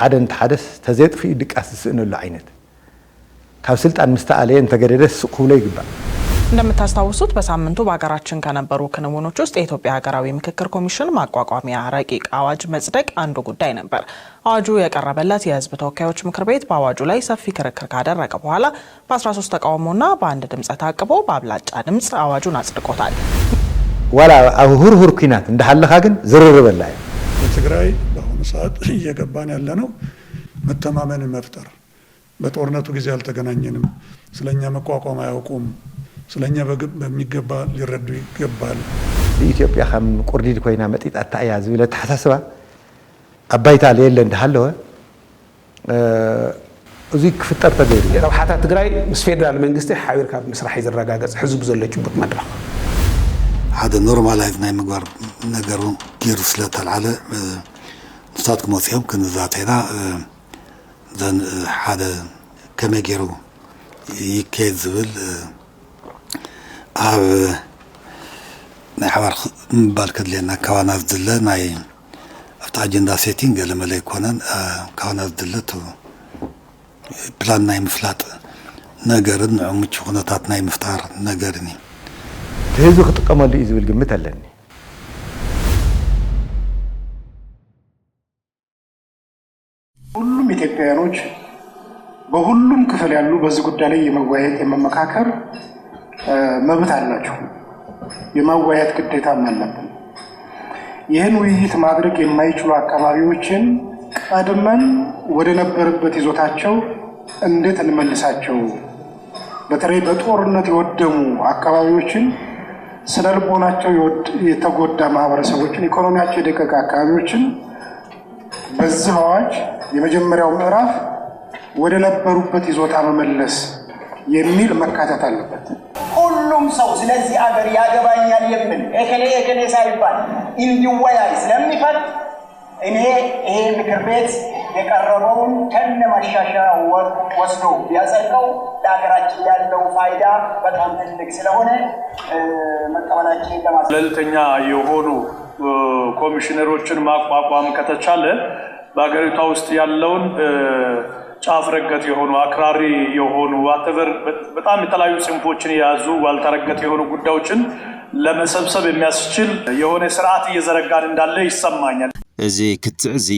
حدث تزيد في دقاس سئنو العينت ካብ ስልጣን ምስተአለ እንተገደደስ ቁብለ ይግባ እንደምታስታውሱት በሳምንቱ በአገራችን ከነበሩ ክንውኖች ውስጥ የኢትዮጵያ ሀገራዊ ምክክር ኮሚሽን ማቋቋሚያ ረቂቅ አዋጅ መጽደቅ አንዱ ጉዳይ ነበር። አዋጁ የቀረበለት የህዝብ ተወካዮች ምክር ቤት በአዋጁ ላይ ሰፊ ክርክር ካደረገ በኋላ በ13 ተቃውሞና በአንድ ድምጽ ታቅቦ በአብላጫ ድምጽ አዋጁን አጽድቆታል። ወላ ሁርሁር ኩናት እንደሐለኻ ግን ዝርር በላይ ትግራይ በአሁኑ ሰዓት እየገባን ያለነው መተማመን መፍጠር በጦርነቱ ጊዜ አልተገናኘንም ስለኛ መቋቋም አያውቁም ስለኛ በሚገባ ሊረዱ ይገባል ኢትዮጵያ ከም ቁርዲድ ኮይና መጥይት አታያ ዝብለ ተሐሳስባ አባይታ ለየለ እንደሐለወ እዚ ክፍጠር ተገይሩ ረብሓታ ትግራይ ምስ ፌደራል መንግስቲ ሓቢርካ መስራሕ ይዘረጋገጽ ህዝብ ዘለችበት መድረኽ هذا نورمالايز ናይ ምግባር ነገሩ ጊሩ ስለተልዓለ ንሳት ክመጽኦም ክንዛተይና ዘን ሓደ ከመገሩ ይከይድ ዝብል ኣብ ናይ ሓባር ምባል ከድልየና ካባና ዝድለ ናይ ኣብቲ ኣጀንዳ ሴቲንግ ገለመለ ይኮነን ካባና ዝድለቱ ፕላን ናይ ምፍላጥ ነገርን ምቹ ኩነታት ናይ ምፍጣር ነገርን ህዝቡ ክጥቀመሉ እዩ ዝብል ግምት ኣለኒ ሁሉም ኢትዮጵያውያኖች በሁሉም ክፍል ያሉ በዚህ ጉዳይ ላይ የመወያየት የመመካከር መብት አላቸው የማወያየት ግዴታም አለብን ይህን ውይይት ማድረግ የማይችሉ አካባቢዎችን ቀድመን ወደ ነበረበት ይዞታቸው እንዴት እንመልሳቸው በተለይ በጦርነት የወደሙ አካባቢዎችን ስነልቦናቸው የተጎዳ ማህበረሰቦችን ኢኮኖሚያቸው የደቀቀ አካባቢዎችን በዚህ አዋጅ የመጀመሪያው ምዕራፍ ወደ ነበሩበት ይዞታ መመለስ የሚል መካተት አለበት ሁሉም ሰው ስለዚህ አገር ያገባኛል የሚል እከሌ ሳይባል እንዲወያይ ስለሚፈል እኔ ይሄ ምክር ቤት የቀረበውን ከነማሻሻያው ወስዶ ቢያጸድቀው ለሀገራችን ያለው ፋይዳ በጣም ትልቅ ስለሆነ መቀበላችን ለልተኛ የሆኑ ኮሚሽነሮችን ማቋቋም ከተቻለ በአገሪቷ ውስጥ ያለውን ጫፍ ረገጥ የሆኑ አክራሪ የሆኑ ዋተቨር በጣም የተለያዩ ጽንፎችን የያዙ ዋልታረገጥ የሆኑ ጉዳዮችን ለመሰብሰብ የሚያስችል የሆነ ስርዓት እየዘረጋን እንዳለ ይሰማኛል እዚ ክትዕዚ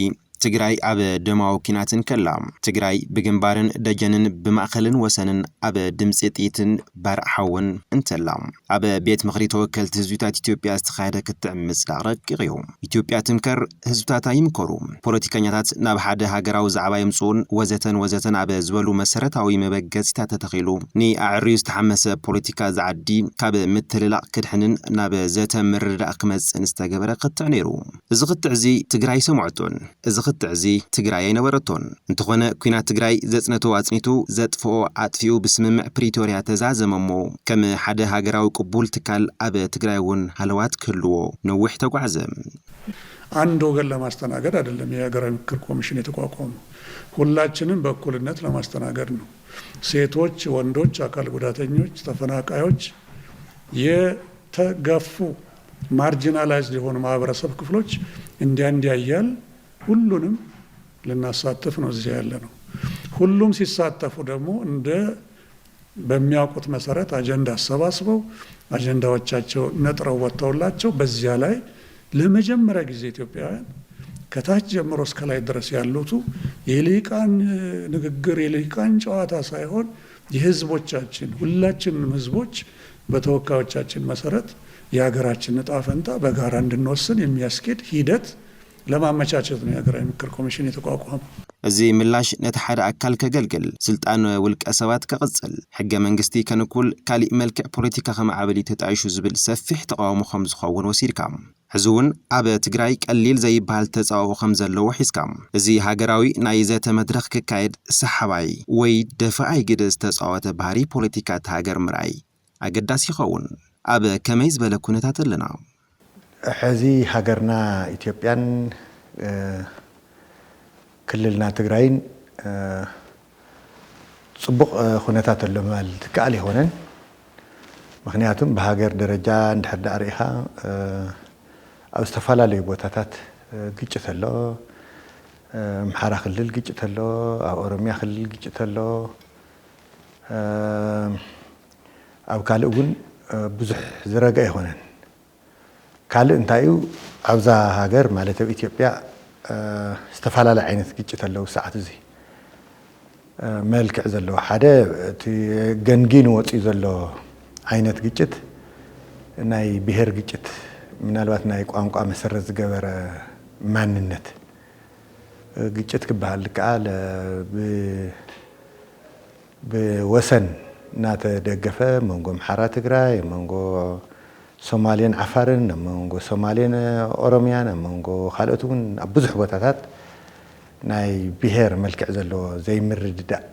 ትግራይ ኣብ ደማዊ ኪናትን ከላ ትግራይ ብግንባርን ደጀንን ብማእኸልን ወሰንን ኣብ ድምፂ ጥይትን ባርዓውን እንተላ ኣብ ቤት ምኽሪ ተወከልቲ ህዝብታት ኢትዮጵያ ዝተኻየደ ክትዕምፅ ረቂቕ እዩ ኢትዮጵያ ትምከር ህዝብታታ ይምከሩ ፖለቲከኛታት ናብ ሓደ ሃገራዊ ዛዕባ ይምፅኡን ወዘተን ኣብ ዝበሉ መሰረታዊ መበገፅታት ተተኺሉ ንኣዕርዩ ዝተሓመሰ ፖለቲካ ዝዓዲ ካብ ምትልላቕ ክድሕንን ናብ ዘተ ምርዳእ ክመፅን ዝተገበረ ክትዕ ነይሩ እዚ ክትዕዚ ትግራይ ሰምዖቶን እዚ ክትዕዚ ትግራይ አይነበረቶን እንተኾነ ኩናት ትግራይ ዘጽነቶ አጽኒቱ ዘጥፎ አጥፊው በስምምዕ ፕሪቶሪያ ተዛዘመሞ ከም ሓደ ሃገራዊ ቅቡል ትካል ኣብ ትግራይውን ሃለዋት ክልዎ ነውሕ ተጓዘ አንድ ወገን ለማስተናገድ አይደለም የሀገራዊ ምክክር ኮሚሽን የተቋቋመው ሁላችንም በእኩልነት ለማስተናገድ ነው ሴቶች ወንዶች አካል ጉዳተኞች ተፈናቃዮች የተገፉ ማርጂናላይዝድ የሆኑ ማህበረሰብ ክፍሎች እንዲያያል ሁሉንም ለናሳተፍ ነው እዚህ ያለ ነው ሁሉም ሲሳተፉ ደግሞ እንደ በሚያውቁት መሰረት አጀንዳ አሰባስበው አጀንዳዎቻቸው ነጥረው ወጣውላቸው በዚያ ላይ ለመጀመሪያ ጊዜ ኢትዮጵያውያን ከታች ጀምሮ እስከ ላይ ድረስ ያሉት የሊቃን ንግግር የሊቃን ጨዋታ ሳይሆን የህዝቦቻችን ሁላችንም ህዝቦች በተወካዮቻችን መሰረት የሀገራችን ዕጣ ፈንታ በጋራ እንድንወስን የሚያስኬድ ሂደት ለማመቻቸት ነው የሀገራዊ ምክክር ኮሚሽን የተቋቋመው እዚ ምላሽ ነቲ ሓደ አካል ከገልግል ስልጣን ውልቀ ሰባት ከቅጽል ሕገ መንግስቲ ከንኩል ካሊ መልክዕ ፖለቲካ ከመዓበሊ ተጣይሹ ዝብል ሰፊሕ ተቃውሞ ከም ዝኸውን ወሲድካ ሕዙውን ኣብ ትግራይ ቀሊል ዘይባል ተጻውኦ ከም ዘለዎ ሒዝካ እዚ ሃገራዊ ናይ ዘተ መድረኽ ክካየድ ሰሓባይ ወይ ደፋኣይ ግደ ዝተጻወተ ባህሪ ፖለቲካ ሃገር ምርኣይ ኣገዳሲ ይኸውን ኣብ ከመይ ዝበለ ኩነታት ኣለና ሕዚ ሃገርና ኢትዮጵያን ክልልና ትግራይን ጽቡቕ ኩነታት ኣሎ ማለት ትካል ይሆነን ምክንያቱም በሃገር ደረጃ እንድሕር ዳርኢኻ ኣብ ዝተፈላለዩ ቦታታት ግጭት ኣሎ ኣምሓራ ክልል ግጭት ኣሎ ኣብ ኦሮሚያ ክልል ግጭት ኣሎ ኣብ ካልእ እውን ብዙሕ ዝረጋ ይኾነን ካልእ እንታይ እዩ ኣብዛ ሃገር ማለት ኣብ ኢትዮጵያ ዝተፈላለዩ ዓይነት ግጭት ኣለዉ ሰዓት እዚ መልክዕ ዘለዎ ሓደ እቲ ገንጊን ወፂኡ ዘሎ ዓይነት ግጭት ናይ ብሄር ግጭት ምናልባት ናይ ቋንቋ መሰረት ዝገበረ ማንነት ግጭት ክበሃል ከኣል ብወሰን እናተደገፈ መንጎ ኣምሓራ ትግራይ መንጎ ሶማሌን ዓፋርን መንጎ ሶማሌን ኦሮሚያን መንጎ ካልኦት እውን ኣብ ብዙሕ ቦታታት ናይ ብሄር መልክዕ ዘለዎ ዘይምርድዳእ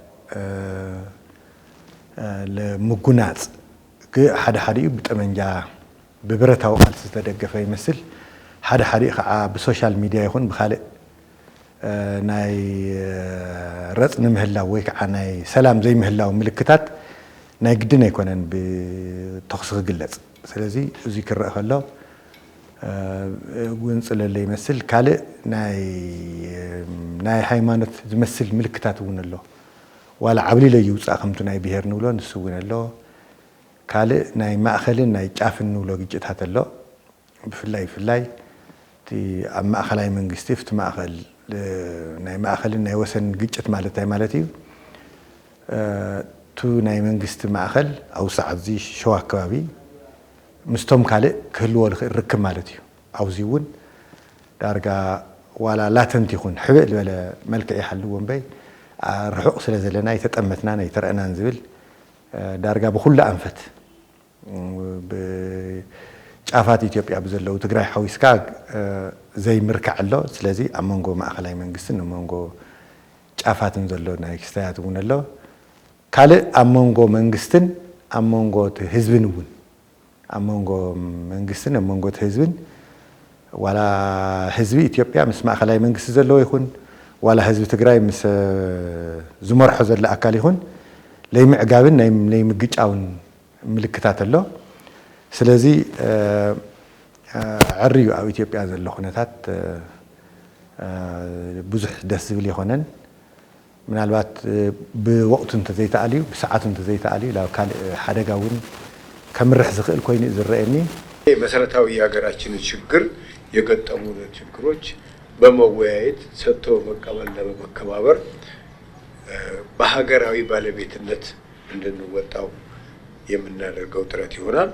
ለምጉናፅ ሓደ ሓደ እዩ ብጠመንጃ ብብረታዊ ቃልሲ ዝተደገፈ ይመስል ሓደ ሓደ ከዓ ብሶሻል ሚድያ ይኹን ብካልእ ናይ ረፅኒ ምህላው ወይ ከዓ ናይ ሰላም ዘይምህላው ምልክታት ናይ ግድን ኣይኮነን ብተኽሲ ክግለጽ ስለዚ እዚ ክረአ ከሎ ጉንጽለለ ይመስል ካልእ ናይ ሃይማኖት ዝመስል ምልክታት እውን ኣሎ ዋላ ዓብሊለ ይውፃእ ከምቱ ናይ ብሄር ንብሎ ንሱ እውን ኣሎ ካልእ ናይ ማእኸልን ናይ ጫፍን ንብሎ ግጭታት ኣሎ ብፍላይ እቲ ኣብ ማእኸላይ መንግስቲ ፍቲ ማእኸል ናይ ማእኸልን ናይ ወሰን ግጭት ማለት እዩ ቱ ናይ መንግስቲ ማእኸል ኣብ ሰዓት እዚ ሸዋ ከባቢ ምስቶም ካልእ ክህልዎ ርክብ ማለት እዩ ኣብዚ እውን ዳርጋ ዋላ ላተንት ይኹን ሕብእ ዝበለ መልክዕ ይሓልዎ እምበይ ርሑቕ ስለ ዘለና የተጠመትና ኣይተረአናን ዝብል ዳርጋ ብኩሉ ኣንፈት ብጫፋት ኢትዮጵያ ብዘለዉ ትግራይ ሓዊስካ ዘይምርካዕ ኣሎ ስለዚ ኣብ መንጎ ማእኸላይ መንግስትን መንጎ ጫፋትን ዘሎ ናይ ክስታያት እውን ኣሎ ካልእ ኣብ መንጎ መንግስትን ኣብ መንጎ ህዝብን እውን ኣብ መንጎ መንግስትን ኣብ መንጎ ህዝብን ዋላ ህዝቢ ኢትዮጵያ ምስ ማእኸላይ መንግስቲ ዘለዎ ይኹን ዋላ ህዝቢ ትግራይ ምስ ዝመርሖ ዘሎ ኣካል ይኹን ለይምዕጋብን ናይ ምግጫውን ምልክታት ኣሎ ስለዚ ዕርዩ ኣብ ኢትዮጵያ ዘሎ ኩነታት ብዙሕ ደስ ዝብል ይኾነን ምናልባት ብወቅቱ እንተዘይተኣልዩ ብሰዓቱ እንተዘይተኣልዩ ላብ ካልእ ሓደጋ እውን ከምርሕ ዝኽእል ኮይኑ ዝረአኒ መሰረታዊ የሀገራችንን ችግር የገጠሙን ችግሮች በመወያየት ሰጥቶ መቀበልና በመከባበር በሀገራዊ ባለቤትነት እንድንወጣው የምናደርገው ጥረት ይሆናል።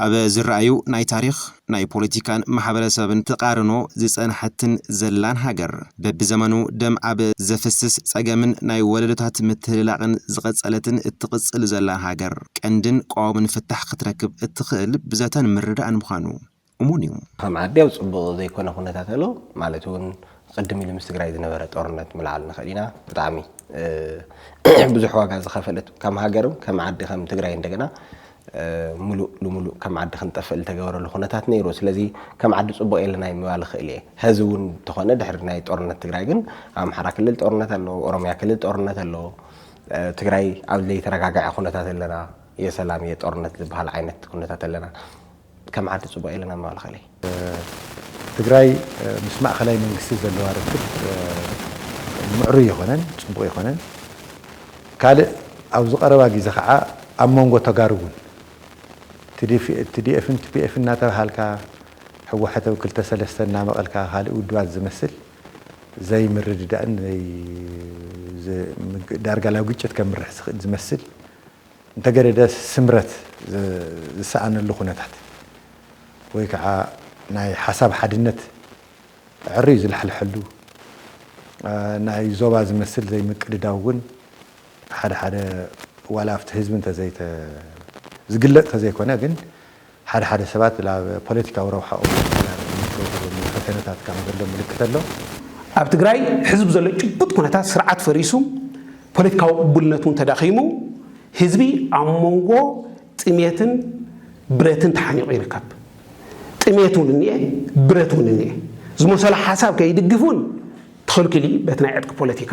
ኣብ ዝረአዩ ናይ ታሪክ ናይ ፖለቲካን ማሕበረሰብን ተቃርኖ ዝጸንሐትን ዘላን ሃገር በብዘመኑ ደም ኣብ ዘፈስስ ጸገምን ናይ ወለዶታት ምትህልላቕን ዝቐጸለትን እትቕጽል ዘላን ሃገር ቀንድን ቋምን ፍታሕ ክትረክብ እትኽእል ብዘተን ምርዳእን ምዃኑ እሙን እዩ። ከም ዓዲ ኣብ ጽቡቕ ዘይኮነ ኩነታት ኣሎ ማለት እውን ቅድም ኢሉ ምስ ትግራይ ዝነበረ ጦርነት ምልዓል ንኽእል ኢና ብጣዕሚ ብዙሕ ዋጋ ዝኸፈለት ከም ሃገርም ከም ዓዲ ከም ትግራይ እንደገና ሙሉእ ልሙሉእ ከም ዓዲ ክንጠፍእል ተገበረሉ ኩነታት ነይሩ ስለዚ ከም ዓዲ ጽቡቕ የለና ምባል ክእል እየ ሕዚ እውን ተኾነ ድሕሪ ናይ ጦርነት ትግራይ ግን ኣምሓራ ክልል ጦርነት ኣሎ ኦሮሚያ ክልል ጦርነት ኣሎ ትግራይ ኣብ ዘይተረጋግዐ ኩነታት ኣለና የሰላም የጦርነት ዝበሃል ዓይነት ኩነታት ኣለና ከም ዓዲ ጽቡቕ የለና ምባል ክእል እየ ትግራይ ምስ ማእኸላይ መንግስቲ ዘለዋ ርክብ ምዕሩይ ይኾነን ጽቡቕ ይኾነን ካልእ ኣብ ዝቐረባ ግዜ ከዓ ኣብ መንጎ ተጋሩ እውን TDF TPF እናተባሃልካ ሕወሓት ኣብ 2-3 እናመቐልካ ካልእ ውድባት ዝመስል ዘይምርድዳእን ዳርጋ ላብ ግጭት ከምርሕ ዝኽእል ዝመስል እንተገደደ ስምረት ዝሰኣነሉ ኩነታት ወይ ከዓ ናይ ሓሳብ ሓድነት ዕርዩ ዝለሕልሐሉ ናይ ዞባ ዝመስል ዘይምቅድዳው እውን ሓደ ዋላ ኣብቲ ህዝቢ እንተዘይተ ዝግለጥ ተዘይኮነ ግን ሓደ ሰባት ላብ ፖለቲካዊ ረብሓኦም ፈተነታት ከም ዘሎ ምልክት ኣሎ ኣብ ትግራይ ህዝቢ ዘሎ ጭቡጥ ኩነታት ስርዓት ፈሪሱ ፖለቲካዊ ቅቡልነቱን ተዳኺሙ ህዝቢ ኣብ መንጎ ጥሜትን ብረትን ተሓኒቑ ይርከብ ጥሜቱን እኒአ ብረቱን እኒአ ዝመሰለ ሓሳብ ከይድግፉን ተኸልክሊ በቲ ናይ ዕጥቂ ፖለቲካ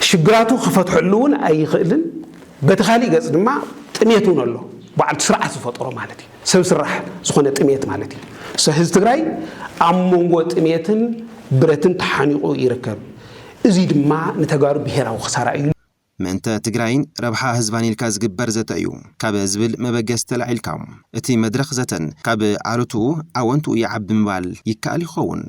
ሽግራቱ ክፈትሐሉ እውን ኣይኽእልን በቲ ካሊእ ገጽ ድማ ጥሜቱን ኣሎ በዓል ስርዓት ዝፈጥሮ ማለት እዩ ሰብ ስራሕ ዝኾነ ጥሜት ማለት እዩ ህዝቢ ትግራይ ኣብ መንጎ ጥሜትን برتن تحانيقو يركب ازيد ما نتجار بهرا وخسارة ምእንተ ትግራይን ረብሓ ህዝባን ኢልካ ዝግበር ዘተ እዩ ካብ ዝብል መበገስ ተላዒልካ እቲ መድረኽ ዘተን ካብ ኣሉቱ ኣወንቱ ይዓቢ ምባል ይከኣል ይኸውን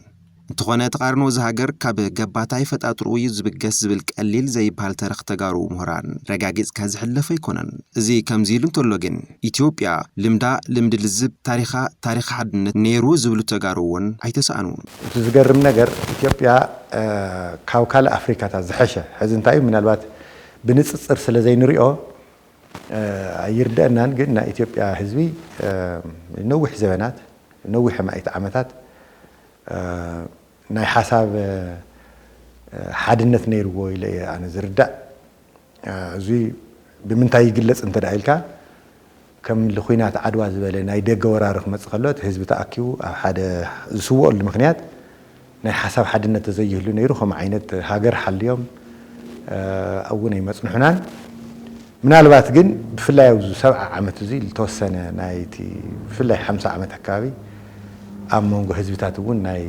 እንተኾነ ተቃርኖ ዝሃገር ካብ ገባታይ ፈጣጥሩ እዩ ዝብገስ ዝብል ቀሊል ዘይባል ተረኽ ተጋሩ ምሁራን ረጋጊጽካ ዝሕለፈ ይኮነን እዚ ከምዚ ኢሉ እንተሎ ግን ኢትዮጵያ ልምዳ ልምዲ ልዝብ ታሪኻ ሓድነት ነይሩ ዝብሉ ተጋሩውን ኣይተሰኣኑ እቲ ዝገርም ነገር ኢትዮጵያ ካብ ካልእ ኣፍሪካታት ዝሐሸ ሕዚ እንታይ ምናልባት بنصصر سلازين ريو يردأنا قلنا إثيوبيا حزبي نوح زمانات نوح حماية عامات ناي حساب حدنت نيرو إلى أنا زرداء زي بمنتهي جلس أنت رأيلك كم لخوينات عدوى زبالة ناي دق ورارخ مسخلات حزب تأكيو حد سوء المخنيات ناي حساب حدنت زيه له نيرو هم عينت هاجر حل اليوم أولا يمسنحنان من الوقت جن بفلا يوزو 7 عامات زي لتوسنا نايتي بفلا 5 عامات حكاوي أمونجو حزبتاتون ناي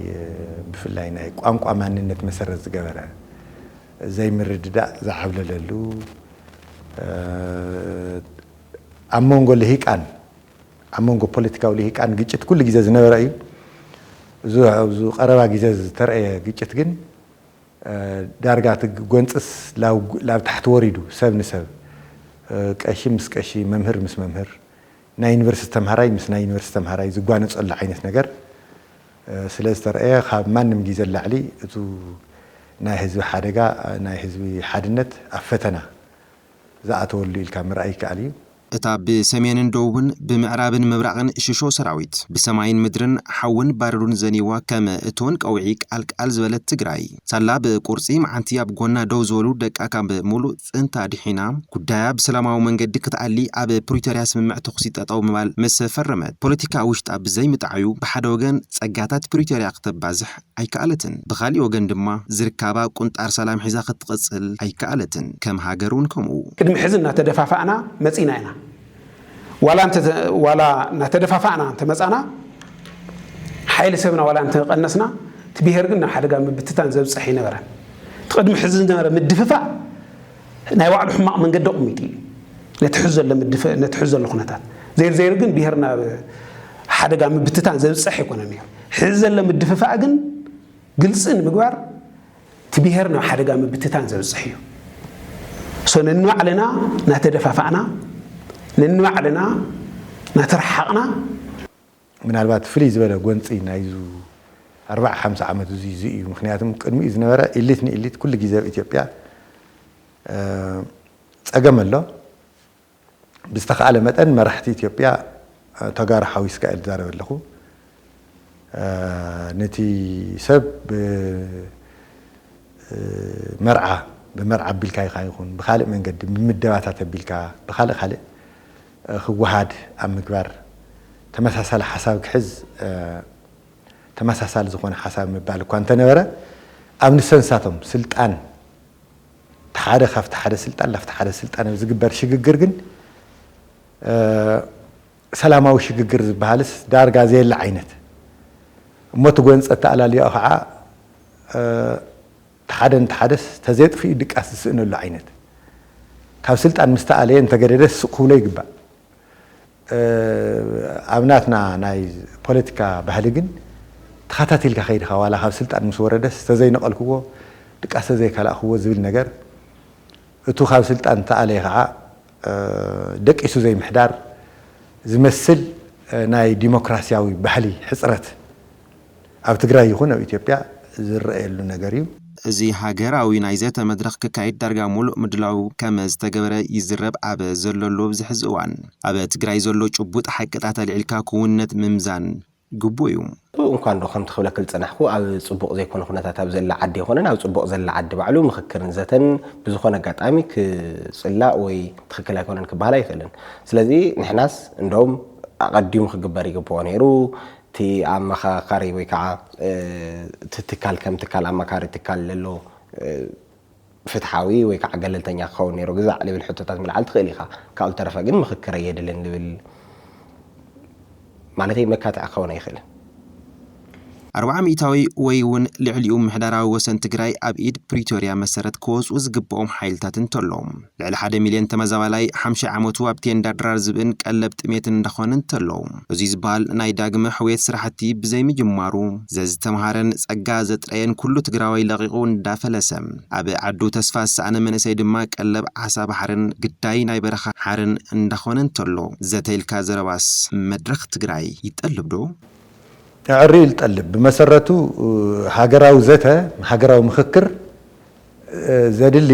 بفلا ناي قامكو أمان نتمسرز جبرة زي مرددا زعبل للو أمونجو اللي هيك أن أمونجو بوليتيكا اللي هيك أن جيت كل جزاز نورأي زو قربا جزاز ترى جيت جن دارجات جونتس لو تحت وريدو سب نسب كأشي مس كأشي ممهر مس ممهر نا يونيفرسيتي تمهراي مس نا يونيفرسيتي تمهراي زقوان تصل عينة نجار سلستر إيه خاب ما نمجيز اللي علي تو نا حزب حرقة نا حزب حدنت أفتنا زعتوا اللي الكاميرا أي كعلي እታ ብሰሜንን ደቡብን ብምዕራብን ምብራቕን ሽሾ ሰራዊት ብሰማይን ምድርን ሓውን ባረሩን ዘኒዋ ከም እቶን ቀውዒ ቃልቃል ዝበለት ትግራይ ሳላ ብቁርጺ ማዓንቲ ኣብ ጎና ደው ዝበሉ ደቃ ካብ ሙሉእ ጽንታ ድሒና ጉዳያ ብሰላማዊ መንገዲ ክትዓሊ ኣብ ፕሪቶሪያ ስምምዕ ተኽሲ ጠጠው ምባል ምስ ፈረመት ፖለቲካ ውሽጣ ብዘይ ምጣዓዩ ብሓደ ወገን ጸጋታት ፕሪቶሪያ ክትባዝሕ ኣይከኣለትን ብኻሊእ ወገን ድማ ዝርካባ ቁንጣር ሰላም ሒዛ ክትቀጽል ኣይከኣለትን ከም ሃገሩን ከምኡ ቅድሚ ሕዝና ተደፋፋዕና መጺና ኢና ولا نتدفعنا أنت مثلا حيل سبنا ولا أنت قنصنا تبيهرجنا حدا قام بتتان زب صحينا برا تقدم حزن دمر مدفع نايوعد حماق من قد أمتي نتحزن لما الدفع نتحزن لخناتات زي رجن بيهرنا حدا قام بتتان زب صحي كنا نيا حزن لما الدفع أجن جلسين مقبر تبيهرنا حدا قام بتتان زب صحي سننوع علينا نتدفعنا ننوع علينا نترحقنا من البعض فريز ولا قنصي نايزو 4-5 عامات زي مخنياتهم قدمي إذن ورا إليت كل جزاء إثيوبيا أجمل له بيستخدم متن مرحلة إثيوبيا تجار حويس كأل زارو له نتي سب مرعى بمرعى بالكاي خايخون بخالق من قد بمدواتات بالكا بخالق خالق خوهاد أم كبار تمساسل حساب كحز تمساسل زخون حساب مبالك وانت نورا أم نسنساتهم سلطان تحادة خف تحادة سلطان لف تحادة سلطان وزقبر شققرقن سلامة وشققر بهالس دار غازي العينت متقوين ستألا لي أخعى تحادث تزيد في دك أساس إنه العينت كاب سلطان مستألي أنت قريدس سقولي قبا أبناتنا ناي بوليتيكا بهالجن تخاتاتي لك خير خوالا خاب سلطان مسوردس تزي نقل كوو دك أساس زي كلا أخوه زبيل نجار تو خاب سلطان تألي خا دك إسو زي محدار زمثل ناي ديمقراطياوي بحلي حصرت أو تقرأ يخون أو إثيوبيا زرق له نجاريو زي هاجراوي نايزات مدرخ كايد درجة ملء مدلعو كما استجبر يزرب عب زلو لوبز حزوان عب تجري زلو شبوت حقت العلكا كونت ممزان جبويوم وكان لو خمت خلك التنحكو أو صبوق زي كون خنا تابز اللي عدي خنا أو صبوق زي اللي عدي بعلوم مخكرن زتن بزخنا قات عميك صلاء ويتخكل هكون كبهلا يخلن سلذي نحناس عندهم قديم خجباري جبوانيرو تي عم خاري ويكع تتكال كم تكال عم خاري تكال للو فتحاوي ويكع قلل تانيا خوني رجزع اللي بالحتة من العلت خليها كأول طرف جن مخكر يدلن اللي بال معناته مكات عخونا يخل 400 ወይ እውን ልዕሊኡ ምሕዳራዊ ወሰን ትግራይ ኣብ ኢድ ፕሪቶሪያ መሰረት ክወጽኡ ዝግብኦም ሓይልታት እንተሎም ልዕሊ 1 ሚልዮን ተመዛባላይ 50 ዓመቱ ኣብ ቴንዳ ድራር ዝብን ቀለብ ጥሜትን እንደኾነ እንተሎም እዚ ዝበሃል ናይ ዳግመ ሕውየት ስራሕቲ ብዘይ ምጅማሩ ዘዝተምሃረን ጸጋ ዘጥረየን ኩሉ ትግራዋይ ለቂቁ እንዳፈለሰ ኣብ ዓዱ ተስፋ ሰኣነ መንእሰይ ድማ ቀለብ ዓሳ ባሕርን ግዳይ ናይ በረኻ ሓርን እንደኾነ እንተሎ ዘተይልካ ዘረባስ መድረኽ ትግራይ ይጠልብ ዶ? ዕሪ ይጠልብ በመሰረቱ ሃገራዊ ዘተ ሃገራዊ ምክክር ዘድሊ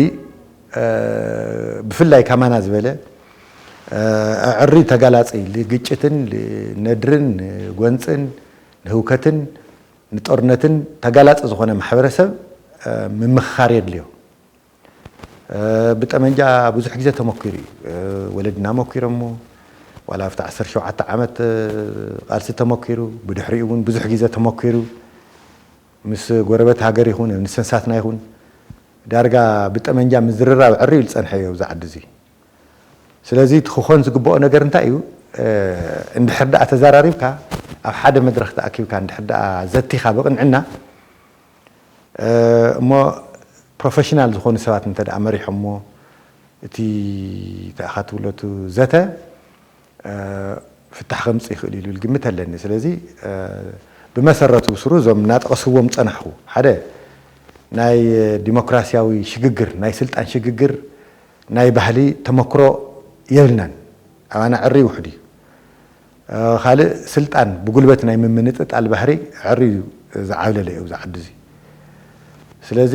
ብፍላይ ከማና ዝበለ ዕሪ ተጋላጺ ለግጭትን ለነድርን ጎንጽን ለህውከትን ንጦርነትን ተጋላጽ ዝኾነ ማሕበረሰብ ምምኻር የድልዮ ብጠመንጃ ብዙሕ ግዜ ተሞክሩ ወለድና ሞክሮሞ ولا في 17 ዓመት ቃልሲ ተሞክሩ ብድሕሪኡ እውን ብዙሕ ግዜ ተሞክሩ ምስ ጎረበት ሃገር ይኹን ንሰንሳትና ይኹን ዳርጋ ብጠመንጃ ምዝርራብ ዕሪ ይልጸንሐዮ ዛዕድ እዚ ስለዚ ትኾን ዝግብኦ ነገር እንታይ እዩ እንድሕር ዳኣ ተዘራሪብካ ኣብ ሓደ መድረኽ ተኣኪብካ እንድሕር ዳኣ ዘቲኻ ብቕንዕና እሞ ፕሮፌሽናል ዝኾኑ ሰባት እንተ ዳኣ መሪሖሞ እቲ ተኣኻትብለቱ ዘተ ፍታሕ ከምጽ ይኽእል ኢሉ ልግምት ኣለኒ ስለዚ ብመሰረቱ ስሩ ዞም ናጠቐስዎም ጸናሑ ሓደ ናይ ዲሞክራሲያዊ ሽግግር ናይ ስልጣን ሽግግር ናይ ባህሊ ተመክሮ የብልናን ኣባና ዕሪ ውሕዲ ካልእ ስልጣን ብጉልበት ናይ ምምንጥጣል ባህሪ ዕሪ ዝዓብለለ እዩ ዝዓዲ እዚ ስለዚ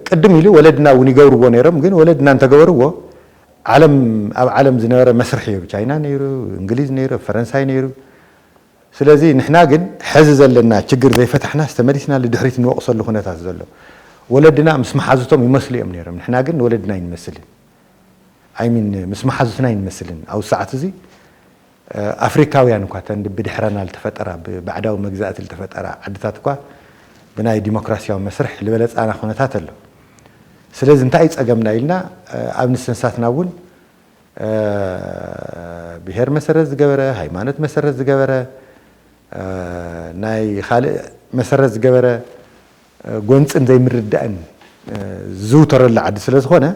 ቅድም ኢሉ ወለድና እውን ይገብርዎ ነይሮም ግን ወለድና እንተገበርዎ ዓለም ኣብ ዓለም ዝነበረ መስርሕ እዩ ቻይና ነይሩ እንግሊዝ ነይሩ ፈረንሳይ ነይሩ ስለዚ ንሕና ግን ሕዚ ዘለና ችግር ዘይፈታሕና ዝተመሊስና ልድሕሪት ንወቕሰሉ ኩነታት ዘሎ ወለድና ምስ መሓዙቶም ይመስሉ እዮም ነይሮም ንሕና ግን ወለድና ይንመስልን ኣይሚን ምስ መሓዙትና ይንመስልን ኣብ ሰዓት እዚ ኣፍሪካውያን እኳ ተን ብድሕረና ዝተፈጠራ ብባዕዳዊ መግዛእቲ ዝተፈጠራ ዓድታት እኳ ብናይ ዲሞክራሲያዊ መስርሕ ዝበለፃና ኩነታት ኣሎ ስለዚ እንታይ ፀገምና ኢልና ኣብ ንሰንሳትና እውን ብሄር መሰረት ዝገበረ ሃይማኖት መሰረት ዝገበረ ናይ ካልእ መሰረት ዝገበረ ጎንፅን ዘይምርዳእን ዝውተረሉ ዓዲ ስለ ዝኾነ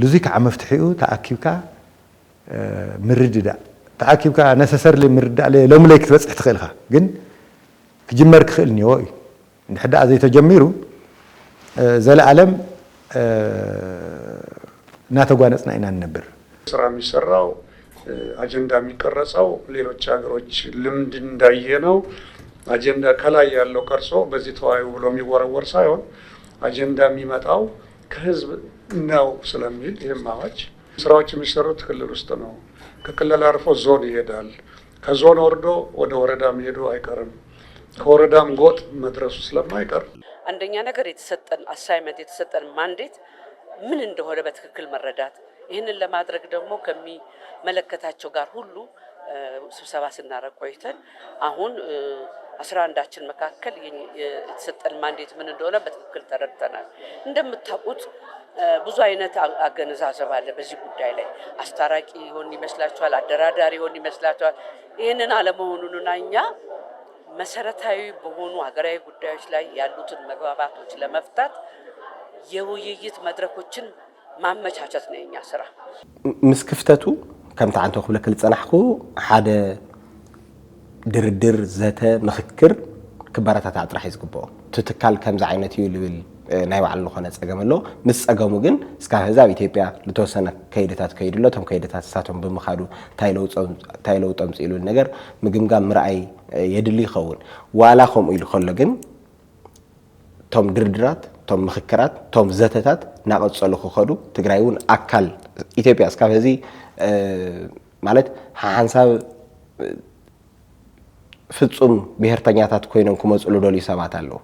ልዙይ ከዓ መፍትሒኡ ተኣኪብካ ምርድዳእ ተኣኪብካ ነሰሰርሊ ምርዳእ ሎሚ ለይ ክትበፅሕ ትኽእል ኢኻ ግን ክጅመር ክኽእል እኒዎ እዩ እንድሕር ዳኣ ዘይተጀሚሩ ዘለኣለም እናተጓነፅና ኢና ንነብር ስራ የሚሰራው አጀንዳ የሚቀረጸው ሌሎች ሀገሮች ልምድ እንዳየ ነው አጀንዳ ከላይ ያለው ቀርጾ በዚህ ተዋዩ ብሎ የሚወረወር ሳይሆን አጀንዳ የሚመጣው ከህዝብ ነው ስለሚል ይህም አዋጅ ስራዎች የሚሰሩት ክልል ውስጥ ነው ከክልል አርፎ ዞን ይሄዳል ከዞን ወርዶ ወደ ወረዳ መሄዱ አይቀርም ከወረዳም ጎጥ መድረሱ ስለማይቀር አንደኛ ነገር የተሰጠን አሳይመንት የተሰጠን ማንዴት ምን እንደሆነ በትክክል መረዳት ይህንን ለማድረግ ደግሞ ከሚመለከታቸው ጋር ሁሉ ስብሰባ ስናደርግ ቆይተን አሁን 11ችን መካከል የተሰጠን ማንዴት ምን እንደሆነ በትክክል ተረድተናል እንደምታውቁት ብዙ አይነት አገነዛዘብ አለ በዚህ ጉዳይ ላይ አስታራቂ ይሆን ይመስላችኋል አደራዳሪ ይሆን ይመስላችኋል ይህንን አለመሆኑንና እኛ መሰረታዊ በሆኑ ሀገራዊ ጉዳዮች ላይ ያሉትን መግባባቶች ለመፍታት የውይይት መድረኮችን ማመቻቸት ነው የኛ ስራ ምስክፍተቱ ከምታ አንተ ክብለክ ልጸናሕኩ ሓደ ድርድር ዘተ ምክክር ክባራታት አጥራሕ ይዝግበኦ ትትካል ከምዛ ዓይነት እዩ ልብል ናይ ባዕሉ ኾነ ጸገም ኣሎ ምስ ጸገሙ ግን እስካብ ህዛብ ኢትዮጵያ ልተወሰነ ከይደታት ከይድሎ ቶም ከይደታት ሳቶም ብምኻዱ ታይለውጦም ጽኢሉ ነገር ምግምጋም ምርኣይ የድሊ ይኸውን ዋላ ከምኡ ኢሉ ከሎ ግን ቶም ድርድራት ቶም ምክክራት ቶም ዘተታት ናቐጸሉ ክኸዱ ትግራይ እውን ኣካል ኢትዮጵያ እስካብ ህዚ ማለት ሓንሳብ ፍጹም ብሄርተኛታት ኮይኖም ክመጽሉ ደልዩ ሰባት ኣለዉ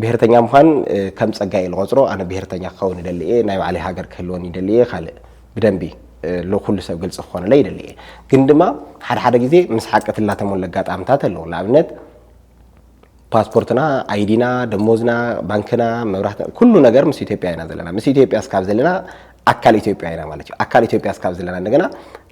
ብሄርተኛ ምዃን ከም ጸጋይ ልቆጽሮ ኣነ ብሄርተኛ ክኸውን ይደልየ ናይ ባዕለይ ሃገር ክህልወን ይደልየ ካልእ ብደንቢ ለኩሉ ሰብ ግልጽ ክኾነለ ይደልየ ግን ድማ ሓደ ግዜ ምስ ሓቀት ላተሞለ ኣጋጣምታት ኣለዉ ንኣብነት ፓስፖርትና አይዲና ደሞዝና ባንክና መብራት ኩሉ ነገር ምስ ኢትዮጵያ ኢና ዘለና ምስ ኢትዮጵያ እስካብ ዘለና ኣካል ኢትዮጵያ ኢና ማለት እዩ ኣካል ኢትዮጵያ እስካብ ዘለና እንደገና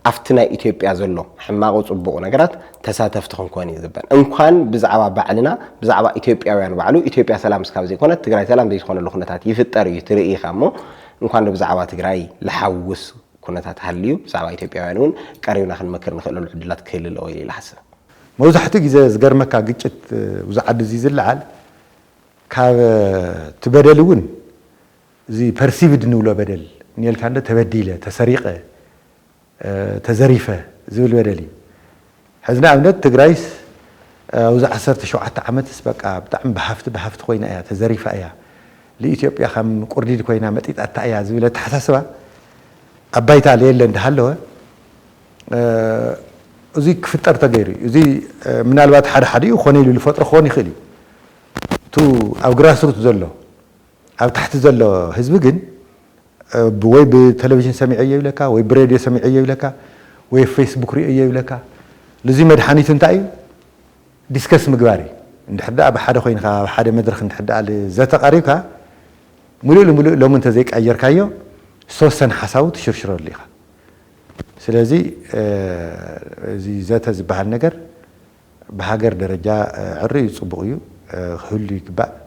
أفتنا إثيوبيا زلوا حماقو صبوا نجارات تساتفت خنكوني زبان إن كان بزعبة بعلنا بزعبة إثيوبيا وين بعلو إثيوبيا سلام سكابزي كونت تجري سلام زي كون اللخنتات يفتر يتري خامو إن كان بزعبة تجري لحوس كونتات هاليو بزعبة إثيوبيا وينون كاريونا خن مكر نخلو العدلات كل الأويل لحسن موضوعته إذا زجر مكة قتت وزعد زيز العال كاب تبدلون زي perceived نولا بدل نيل كان تبديله تسريقه تزريفه زي البدلي حزنا عملت تجريس وزع عصرت شو حتى عمت سبق بتعم بحفت خوينا يا تزريفه يا لإثيوبيا خم قرديد خوينا متيت أتايا زي ولا تحسسوا أبيت عليه اللي ندهله زي كفتر تغيري زي من الوقت حد وخوني له لفتره خوني خلي تو او جراسروت زلو او تحت زلو حزب جن بوي بتلفزيون سمعيه لك وي براديو سمعيه لك وي فيسبوك رئيه لك لزي مدحانيت انتاي ديسكس مغباري ندحدا بحد خوينخا بحد مدرخ ندحدا زت قريبكا ملؤ لو انت زيك ايركايو سوسن حساو تشرشرو ليخا سلازي زي ذات زبحال نجر بهاجر درجة عري صبغيو خلي كبا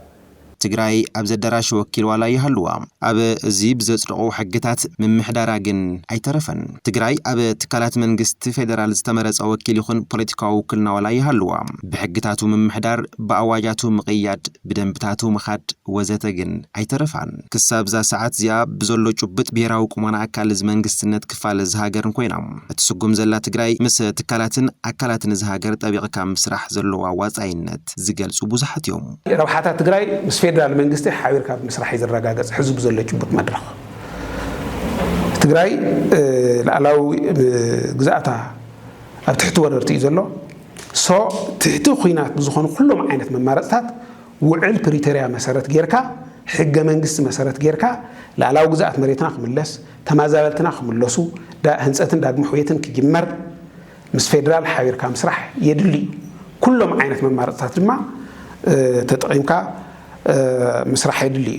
ትግራይ ኣብ ዘደራሽ ወኪል ዋላ ይሃልዋ ኣብ እዚ ብዘጽድቑ ሕግታት ምምሕዳራ ግን ኣይተረፈን ትግራይ ኣብ ትካላት መንግስቲ ፌደራል ዝተመረጸ ወኪል ይኹን ፖለቲካዊ ውክልና ዋላ ይሃልዋ ብሕግታቱ ምምሕዳር ብኣዋጃቱ ምቕያድ ብደንብታቱ ምኻድ ወዘተ ግን ኣይተረፋን ክሳብ ዛ ሰዓት እዚኣ ብዘሎ ጭብጥ ብሄራዊ ቁመና ኣካል መንግስትነት ክፋል ዝሃገርን ኮይና እትስጉም ዘላ ትግራይ ምስ ትካላትን ኣካላትን ዝሃገር ጠቢቕካ ምስራሕ ዘለዋ ዋጻይነት ዝገልጹ ብዙሓት እዮም ረብሓታት ትግራይ ምስ ፌደራል መንግስቲ ሓቢርካ ምስራሕ ይዝረጋገጽ ሕዝብ ዘሎ ጭቡጥ መድረኽ ትግራይ ላዕላዊ ግዛእታ ኣብ ትሕቲ ወረርቲ እዩ ዘሎ ሶ ትሕቲ ኩናት ብዝኾኑ ኩሎም ዓይነት መማረፅታት ውዕል ፕሪቶሪያ መሰረት ጌርካ ሕገ መንግስቲ መሰረት ጌርካ ላዕላዊ ግዛእት መሬትና ክምለስ ተማዛበልትና ክምለሱ ህንፀትን ዳግመ ሕውየትን ክጅመር ምስ ፌደራል ሓቢርካ ምስራሕ የድሊ ኩሎም ዓይነት መማረፅታት ድማ ተጠቂምካ مسرح يدلي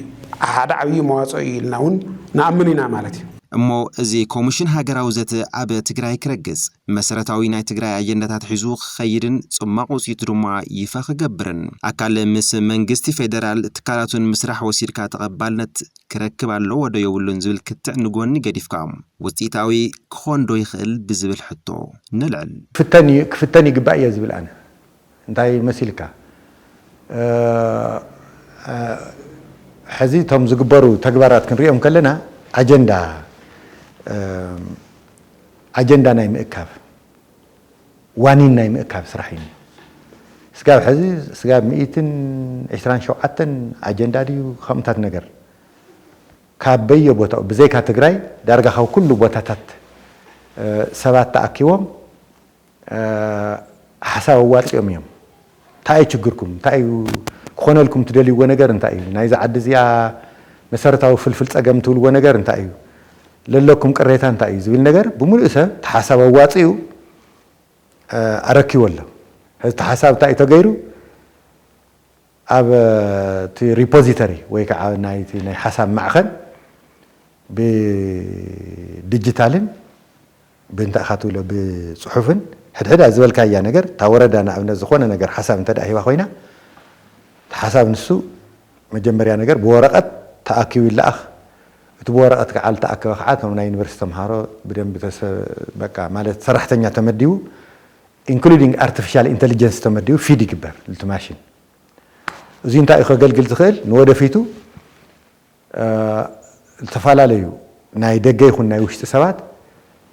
هذا عبي مواصعي لناون نأمننا مالتي እሞ እዚ ኮሚሽን ሃገራዊ ዘተ ኣብ ትግራይ ክረግዝ መሰረታዊ ናይ ትግራይ ኣጀንዳታት ሒዙ ኸይድን ጽማቕ ውጽኢቱ ድማ ይፋ ክገብርን ኣካል ምስ መንግስቲ ፌደራል ትካላቱን ምስራሕ ወሲድካ ተቐባልነት ክረክብ ኣሎ ወደ የብሉን ዝብል ክትዕ ንጎኒ ገዲፍካ ውጽኢታዊ ክኾን ዶ ይኽእል ብዝብል ሕቶ ንልዕል ክፍተን ይግባእ እየ ዝብል ኣነ እንታይ መሲልካ حزي توم زجبرو تجبرات كنريهم كلنا أجندة نايم إكاف وانين نايم إكاف صراحين سجاب حزي سجاب 120 شوعة أجندة دي خمسة نجر كابية بوتا بزيك هتجري درجة خو كله بوتاتات سبعة تأكيوم حساب وات يوم تاي تشجركم تاي كون لكم تدلي ونجر انتايو نايزا عد زيا مسارتاو فلفل صقم تول ونجر انتايو للكم قريتا انتايو زبيل نجر بملؤسه تحسب واصيو اركي ولا هذا تحسب تاي تغيرو اب تي ريبوزيتوري ويكا نايتي ناي حساب معخن بديجيتالن بنت اخاتو له بصحفن حدحدا زبلكا يا نجر تا وردانا ابن زخونه نجر حساب انت دايوا خوينا حساب نسو مجمريا نجر بورقت تأكيد الأخ بورقت كعال تأكيد خعات من يونيفرسيتي مهارو بدم بتس بقى مالت صراحة تمديو including artificial intelligence تمديو في دي كبر للتماشين زين تأخذ قلت خيل نود فيتو التفاعل عليه ناي دقي خن ناي وش تسوات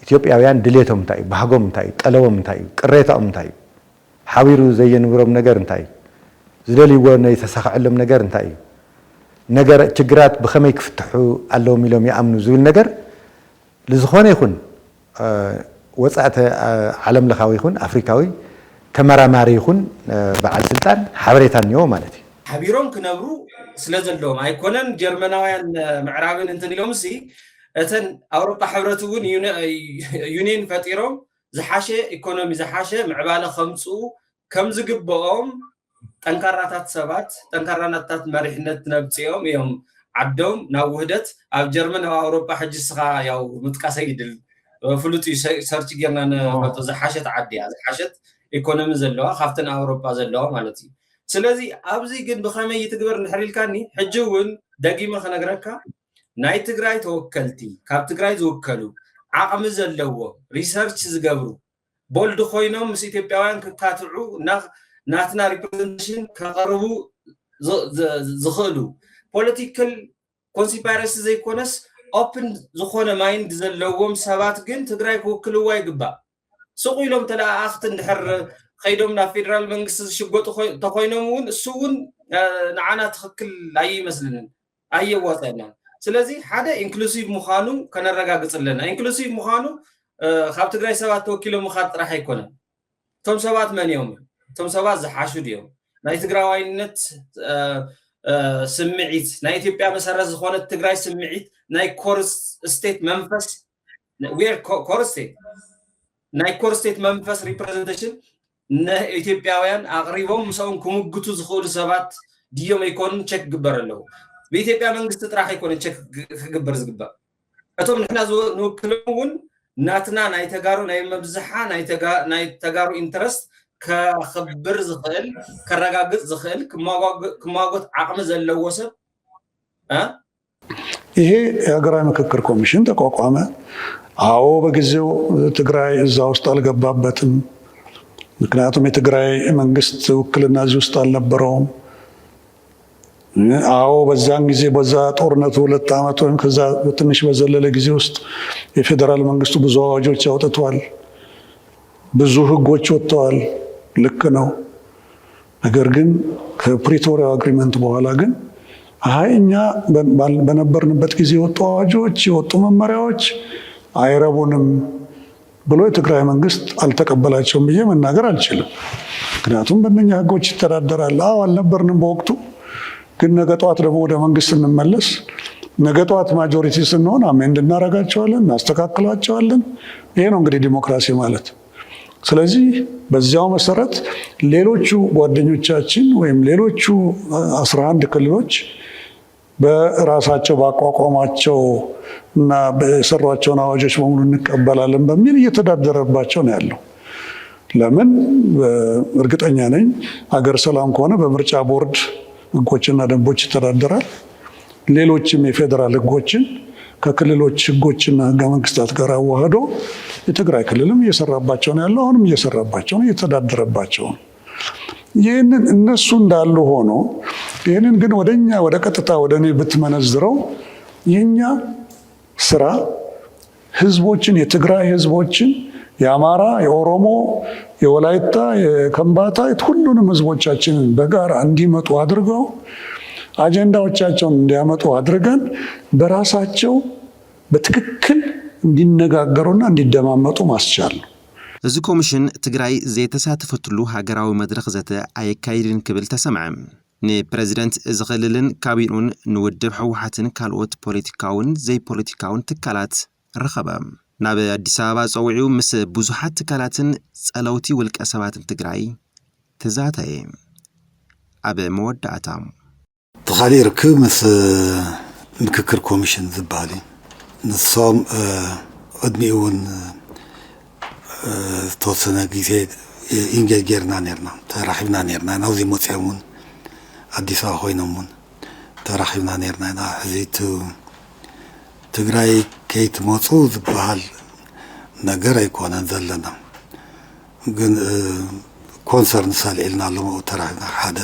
إثيوبيا ويان دليتهم تاي بحقهم تاي قلوهم تاي قريتهم تاي حاويرو زي نورم نجر تاي زلالي وانا يتساخعلهم نجر انتاي نجر تجرات بخمي يفتحوا اللهم يلوم يأمنوا زول نجر لزخوانه يكون وصعت عالم لخاوي يكون أفريقاوي تمرماري يكون بعد سلطان حبريتان يوم مالتي حبيرهم كنبرو سلازل لهم هيكونن جرمناويان معرابين انتني لهم سي اتن أوروبا حبرتون يونين فاتيرهم زحاشة إيكونومي زحاشة معبالة خمسو كم زقبهم تنكراتات سبات تنكرانات مريحنت نبتيهم يوم عبدهم ناوهدت أو جرمن أو أوروبا حجسها ياو متقاسيدل ፍሉጥ ሰርች ጌርና ነፈቶ ዝሓሸት ዓድያ ዝሓሸት ኢኮኖሚ ዘለዋ ካብተን ኣውሮፓ ዘለዋ ማለት እዩ ስለዚ ኣብዚ ግን ብኸመይ ይትግበር ንሕሪልካኒ ሕጂ እውን ደጊመ ከነግረካ ናይ ትግራይ ተወከልቲ ካብ ትግራይ ዝውከሉ ዓቕሚ ዘለዎ ሪሰርች ዝገብሩ ቦልድ ኮይኖም ምስ ኢትዮጵያውያን ክካትዑ ናትና ሪፕሬዘንቴሽን ከቐርቡ ዝኽእሉ ፖለቲካል ኮንሲፓረሲ ዘይኮነስ ኦፕን ዝኾነ ማይንድ ዘለዎም ሰባት ግን ትግራይ ክውክልዋ ይግባእ ስቑ ኢሎም ተለኣኽቲ እንድሕር ከይዶም ናብ ፌደራል መንግስቲ ዝሽጎጡ ተኮይኖም እውን እሱ እውን ንዓና ትኽክል ኣይመስልንን ኣየዋፀናን ስለዚ ሓደ ኢንክሉሲቭ ምዃኑ ከነረጋግፅ ኣለና ኢንክሉሲቭ ምዃኑ ካብ ትግራይ ሰባት ተወኪሎም ምኻድ ጥራሕ ኣይኮነን እቶም ሰባት መን እዮም እቶም ሰባት ዝሓሹ ድዮም ናይ ትግራዋይነት ስምዒት ናይ ኢትዮጵያ መሰረት ዝኾነት ትግራይ ስምዒት ናይ ኮር ስቴት መንፈስ ዌር ኮር ስቴት ናይ ኮር ስቴት መንፈስ ሪፕሬዘንቴሽን ኢትዮጵያውያን ኣቕሪቦም ምስኦም ክምግቱ ዝኽእሉ ሰባት ድዮም ኣይኮኑን ቸክ ግበር ኣለዎ ብኢትዮጵያ መንግስቲ ጥራሕ ኣይኮነን ቸክ ክግበር ዝግባእ እቶም ንሕና ንውክሎም እውን ናትና ናይ ተጋሩ ናይ መብዝሓ ናይ ተጋሩ ኢንተረስት ከኽብር ዝኽእል ከረጋግፅ ዝኽእል ክማጎት ዓቕሚ ዘለዎ ሰብ ይሄ የሀገራዊ ምክክር ኮሚሽን ተቋቋመ አዎ በጊዜው ትግራይ እዛ ውስጥ አልገባበትም ምክንያቱም የትግራይ መንግስት ውክልና እዚህ ውስጥ አልነበረውም አዎ በዛን ጊዜ በዛ ጦርነቱ 2 ዓመት ወይም ከዛ ትንሽ በዘለለ ጊዜ ውስጥ የፌደራል መንግስቱ ብዙ አዋጆች ያወጥቷል ብዙ ህጎች ወጥተዋል ልክ ነው ነገር ግን ከፕሪቶሪያ አግሪመንት በኋላ ግን እኛ በነበርንበት ጊዜ የወጡ አዋጆች የወጡ መመሪያዎች አይረቡንም ብሎ የትግራይ መንግስት አልተቀበላቸውም ብዬ መናገር አልችልም ምክንያቱም በእነኛ ህጎች ይተዳደራል አልነበርንም በወቅቱ ግን ነገ ጠዋት ደግሞ ወደ መንግስት እንመለስ ነገ ጠዋት ማጆሪቲ ስንሆን አሜንድ እናረጋቸዋለን እናስተካክላቸዋለን ይሄ ነው እንግዲህ ዲሞክራሲ ማለት ስለዚህ በዚያው መሰረት ሌሎቹ ጓደኞቻችን ወይም ሌሎቹ 11 ክልሎች በራሳቸው ባቋቋማቸው እና በሰሯቸውን አዋጆች በሙሉ እንቀበላለን በሚል እየተዳደረባቸው ነው ያለው ለምን እርግጠኛ ነኝ ሀገር ሰላም ከሆነ በምርጫ ቦርድ ህጎችና ደንቦች ይተዳደራል ሌሎችም የፌደራል ህጎችን ከክልሎች ህጎችና ህገ መንግስታት ጋር አዋህዶ የትግራይ ክልልም እየሰራባቸው ነው ያለው አሁንም እየሰራባቸው ነው እየተዳደረባቸው ነው ይህንን እነሱ እንዳሉ ሆኖ ይህንን ግን ወደ ቀጥታ ወደ እኔ ብትመነዝረው የኛ ስራ ህዝቦችን የትግራይ ህዝቦችን የአማራ የኦሮሞ የወላይታ የከምባታ ሁሉንም ህዝቦቻችንን በጋራ እንዲመጡ አድርገው አጀንዳዎቻቸውን እንዲያመጡ አድርገን በራሳቸው በትክክል እንዲነጋገሩና እንዲደማመጡ ማስቻል ነው እዚ ኮሚሽን ትግራይ ዘይተሳተፈትሉ ሃገራዊ መድረኽ ዘተ ኣየካይድን ክብል ተሰምዐ ንፕሬዚደንት እዚ ክልልን ካቢኑን ንውድብ ሕወሓትን ካልኦት ፖለቲካውን ዘይፖለቲካውን ትካላት ረኸበ ናብ ኣዲስ ኣበባ ፀውዒው ምስ ብዙሓት ትካላትን ጸለውቲ ውልቀ ሰባትን ትግራይ ተዛተየ ኣብ መወዳእታ ተኻሊ ርክብ ምስ ምክክር ኮሚሽን ዝበሃል ንሶም ቅድሚኡን ተወሰነ ጊዜ ኢንጌጅ ጌርና ነርና ተራኺብና ነርና ናብዚ መፅኦም እውን ኣዲስ ኣበባ ኮይኖም እውን ተራኺብና ነርና ኢና ሕዚ ትግራይ ከይትመፁ ዝበሃል ነገር ኣይኮነን ዘለና ግን ኮንሰርን ሰልዒልና ኣሎ ተራኺብና ሓደ